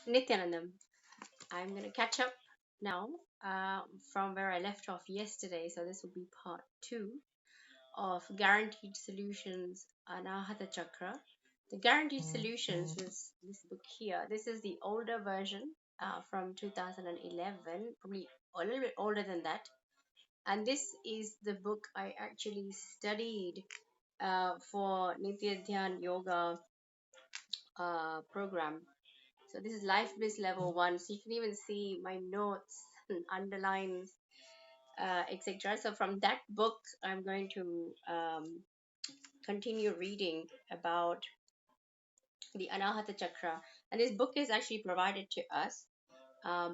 Nithyanandam. I'm going to catch up now from where I left off yesterday. So, this will be part two of Guaranteed Solutions Anahata Chakra. The Guaranteed Solutions is this book here. This is the older version from 2011, probably a little bit older than that. And this is the book I actually studied for Nithya Yoga program. So this is Life Bliss Level 1. So you can even see my notes and underlines, etc. So from that book, I'm going to continue reading about the Anahata Chakra. And this book is actually provided to us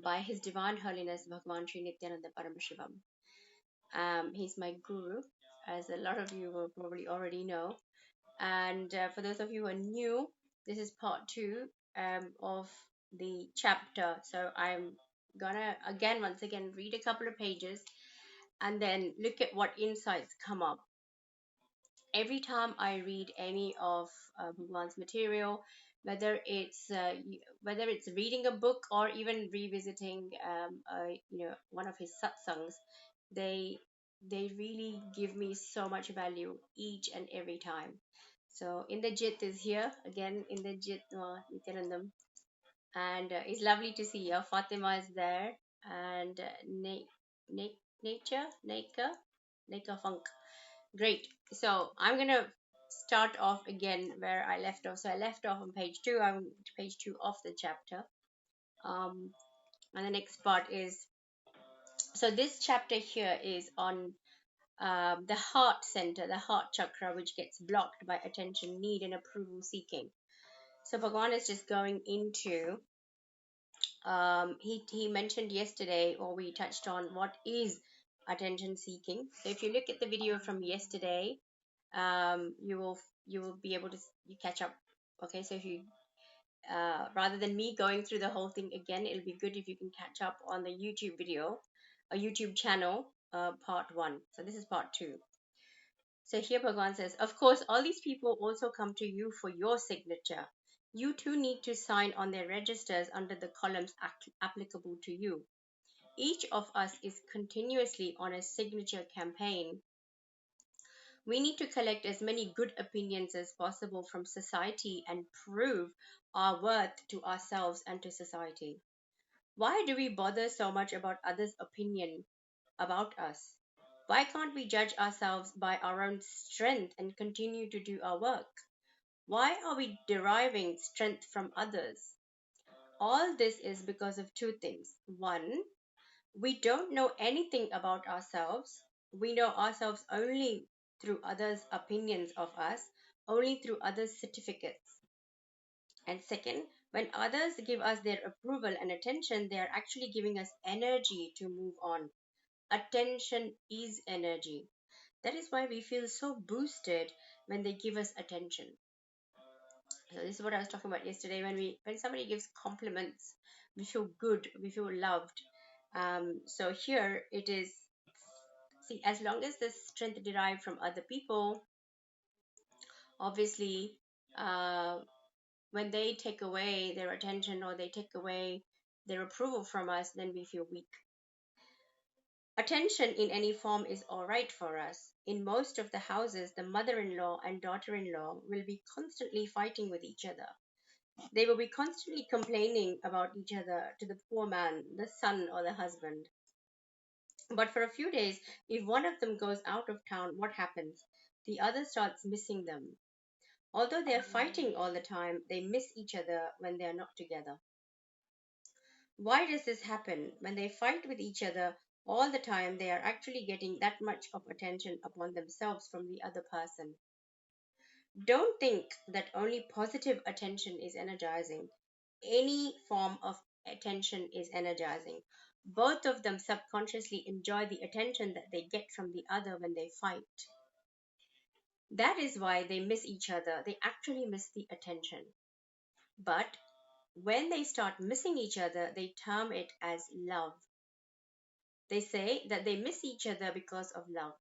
by His Divine Holiness Bhagavan Sri Nithyananda Paramashivam. He's my guru, as a lot of you will probably already know. And for those of you who are new, this is part two of the chapter. So I'm gonna once again, read a couple of pages and then look at what insights come up. Every time I read any of Bhagwan's material, whether it's whether it's reading a book or even revisiting one of his satsangs, they they really give me so much value each and every time. So in the Jit is here again, in the Jit Nityanandam, and it's lovely to see you. Fatima is there, and nature Nika Funk. Great. So I'm gonna start off again where I left off. So I left off on page two. I'm to page two of the chapter. Um, and the next part is, so this chapter here is on the heart center, the heart chakra, which gets blocked by attention, need, and approval seeking. So Bhagavan is just going into, he mentioned yesterday, or we touched on what is attention seeking. So if you look at the video from yesterday, you will be able to you catch up. Okay, so if you rather than me going through the whole thing again, it'll be good if you can catch up on the YouTube video, a YouTube channel, part one. So this is part two. So here Bhagavan says, of course, all these people also come to you for your signature. You too need to sign on their registers under the columns applicable to you. Each of us is continuously on a signature campaign. We need to collect as many good opinions as possible from society and prove our worth to ourselves and to society. Why do we bother so much about others' opinion about us? Why can't we judge ourselves by our own strength and continue to do our work? Why are we deriving strength from others? All this is because of two things. One, we don't know anything about ourselves. We know ourselves only through others' opinions of us, only through others' certificates. And second, when others give us their approval and attention, they are actually giving us energy to move on. Attention is energy. That is why we feel so boosted when they give us attention. So this is what I was talking about yesterday. When somebody gives compliments, we feel good, we feel loved. So here it is. See, as long as the strength derived from other people, obviously, uh, when they take away their attention or they take away their approval from us, then we feel weak. Attention in any form is all right for us. In most of the houses, the mother in law and daughter in law will be constantly fighting with each other. They will be constantly complaining about each other to the poor man, the son, or the husband. But for a few days, if one of them goes out of town, what happens? The other starts missing them. Although they are fighting all the time, they miss each other when they are not together. Why does this happen? When they fight with each other all the time, they are actually getting that much of attention upon themselves from the other person. Don't think that only positive attention is energizing. Any form of attention is energizing. Both of them subconsciously enjoy the attention that they get from the other when they fight. That is why they miss each other. They actually miss the attention. But when they start missing each other, they term it as love. They say that they miss each other because of love.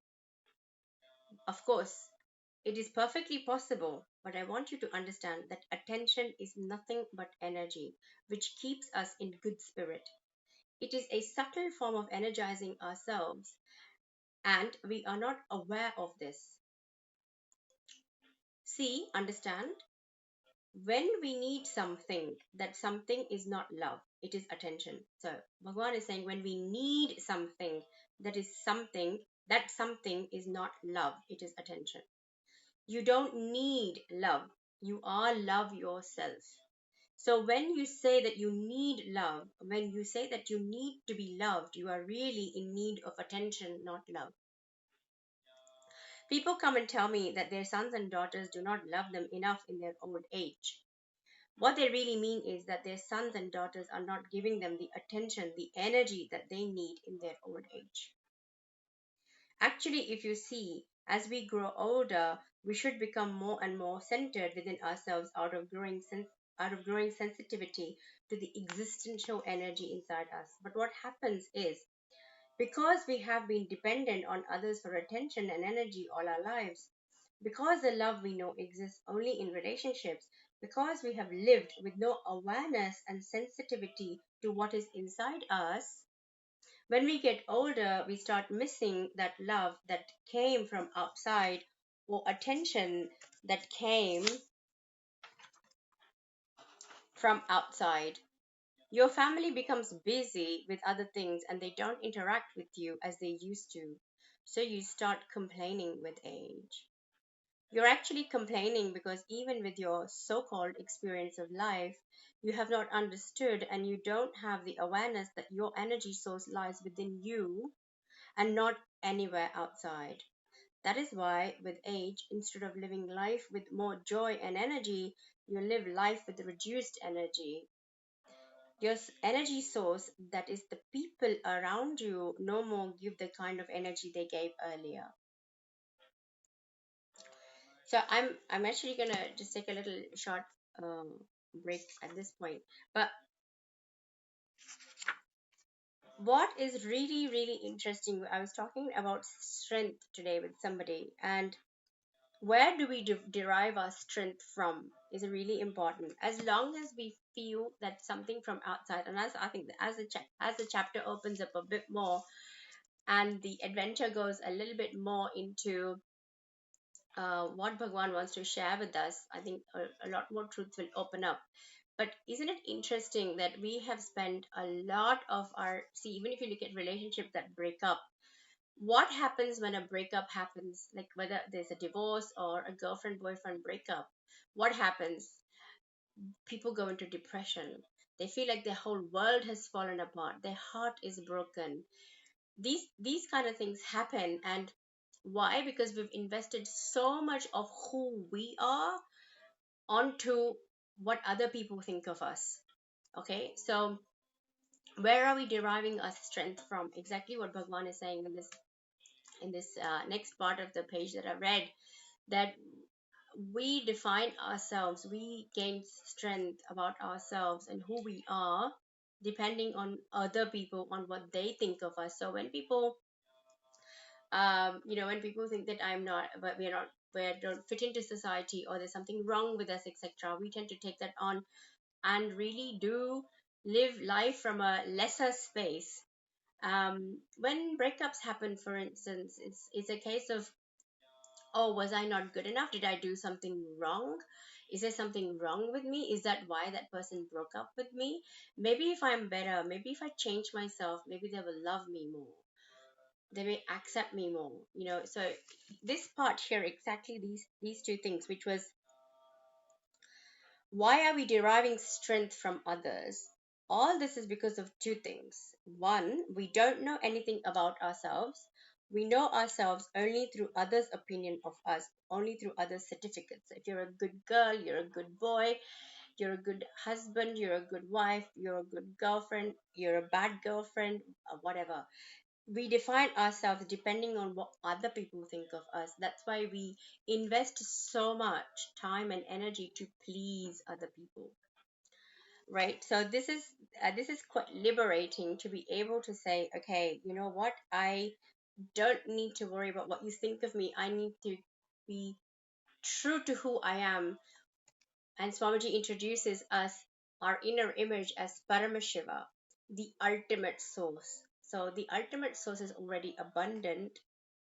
Of course, It is perfectly possible, but I want you to understand that attention is nothing but energy, which keeps us in good spirit. It is a subtle form of energizing ourselves, and we are not aware of this. See, understand, when we need something, that something is not love, it is attention. So Bhagavan is saying when we need something, that something is not love, it is attention. You don't need love, you are love yourself. So when you say that you need love, when you say that you need to be loved, you are really in need of attention, not love. People come and tell me that their sons and daughters do not love them enough in their old age. What they really mean is that their sons and daughters are not giving them the attention, the energy that they need in their old age. Actually, if you see, as we grow older, we should become more and more centered within ourselves out of growing sensitivity to the existential energy inside us. But what happens is, because we have been dependent on others for attention and energy all our lives, because the love we know exists only in relationships, because we have lived with no awareness and sensitivity to what is inside us, when we get older, we start missing that love that came from outside, or attention that came from outside. Your family becomes busy with other things and they don't interact with you as they used to. So you start complaining with age. You're actually complaining because even with your so called experience of life, you have not understood and you don't have the awareness that your energy source lies within you and not anywhere outside. That is why, with age, instead of living life with more joy and energy, you live life with reduced energy. Your energy source, that is the people around you, no more give the kind of energy they gave earlier. So I'm actually gonna just take a little short break at this point. But what is really really interesting, I was talking about strength today with somebody, and where do we derive our strength from is really important. As long as we feel that something from outside, and as I think that as the chapter opens up a bit more and the adventure goes a little bit more into what Bhagwan wants to share with us, I think a lot more truths will open up. But isn't it interesting that we have spent a lot of our, see, even if you look at relationships that break up, what happens when a breakup happens, like whether there's a divorce or a girlfriend boyfriend breakup, what happens? People go into depression. They feel like their whole world has fallen apart, their heart is broken. These kind of things happen. And why? Because we've invested so much of who we are onto what other people think of us. Okay, so where are we deriving our strength from? Exactly what Bhagwan is saying in this next part of the page that I read, that we define ourselves, we gain strength about ourselves and who we are, depending on other people, on what they think of us. So when people when people think that I'm not, but we're not, we don't fit into society, or there's something wrong with us, etc., we tend to take that on and really do live life from a lesser space. When breakups happen, for instance, it's a case of, oh, was I not good enough? Did I do something wrong? Is there something wrong with me? Is that why that person broke up with me? Maybe if I'm better, maybe if I change myself, maybe they will love me more, they may accept me more, so this part here, exactly these two things, which was, why are we deriving strength from others? All this is because of two things. One, we don't know anything about ourselves. We know ourselves only through others' opinion of us, only through others' certificates. If you're a good girl, you're a good boy, you're a good husband, you're a good wife, you're a good girlfriend, you're a bad girlfriend, whatever. We define ourselves depending on what other people think of us. That's why we invest so much time and energy to please other people, right? So this is quite liberating to be able to say, okay, you know what, I don't need to worry about what you think of me. I need to be true to who I am. And Swamiji introduces us, our inner image, as Paramashiva, the ultimate source. So the ultimate source is already abundant.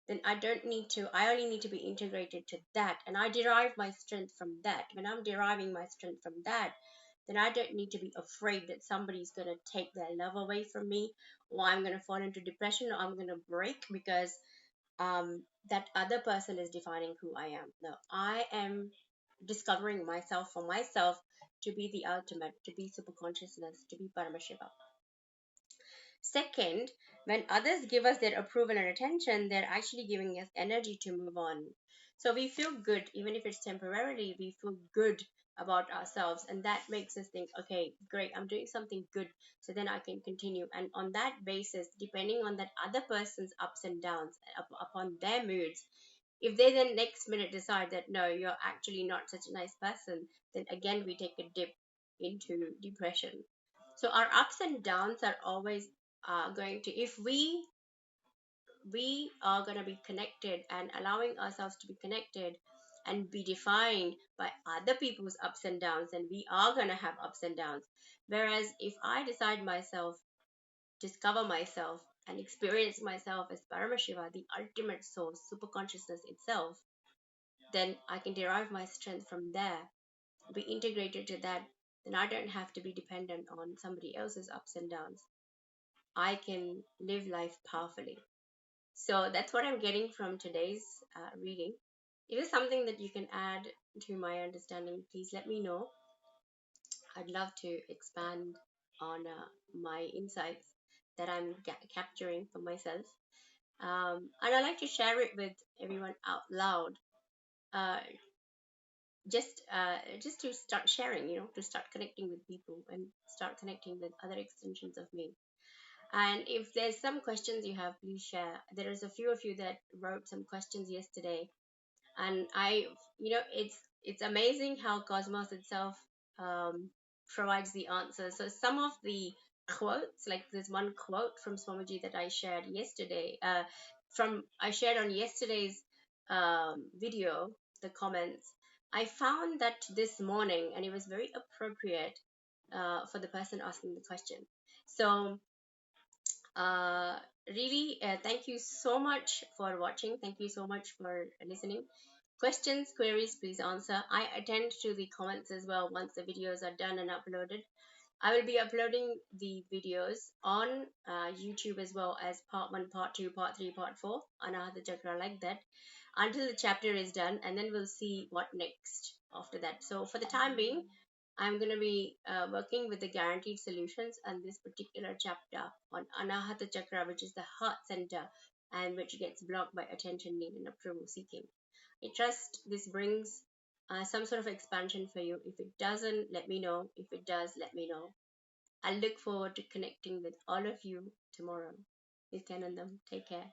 Then I only need to be integrated to that. And I derive my strength from that. When I'm deriving my strength from that, then I don't need to be afraid that somebody's going to take their love away from me, or I'm going to fall into depression, or I'm going to break because that other person is defining who I am. No, I am discovering myself for myself to be the ultimate, to be super consciousness, to be Paramashiva. Second, when others give us their approval and attention, they're actually giving us energy to move on. So we feel good, even if it's temporarily, we feel good about ourselves. And that makes us think, okay, great, I'm doing something good. So then I can continue. And on that basis, depending on that other person's ups and downs, upon their moods, if they then next minute decide that no, you're actually not such a nice person, then again we take a dip into depression. So our ups and downs are always going to, if we are going to be connected and allowing ourselves to be connected and be defined by other people's ups and downs, then we are going to have ups and downs. Whereas if I decide myself, discover myself, and experience myself as Paramashiva, the ultimate source, super consciousness itself, then I can derive my strength from there, be integrated to that. Then I don't have to be dependent on somebody else's ups and downs. I can live life powerfully. So that's what I'm getting from today's reading. If there's something that you can add to my understanding, please let me know. I'd love to expand on my insights that I'm capturing for myself. And I like to share it with everyone out loud. Uh, just to start sharing, to start connecting with people and start connecting with other extensions of me. And if there's some questions you have, please share. There is a few of you that wrote some questions yesterday, and it's amazing how Cosmos itself um, provides the answers. So some of the quotes, like there's one quote from Swamiji that I shared yesterday. I shared on yesterday's video, the comments. I found that this morning, and it was very appropriate for the person asking the question. So uh, really, thank you so much for watching. Thank you so much for listening. Questions, queries, please answer. I attend to the comments as well once the videos are done and uploaded. I will be uploading the videos on YouTube as well as part 1, part 2, part 3, part 4, Anahanta Chakra, like that, until the chapter is done, and then we'll see what next after that. So for the time being, I'm going to be working with the guaranteed solutions and this particular chapter on Anahata Chakra, which is the heart center and which gets blocked by attention need and approval seeking. I trust this brings some sort of expansion for you. If it doesn't, let me know. If it does, let me know. I look forward to connecting with all of you tomorrow. Nithyananda, take care.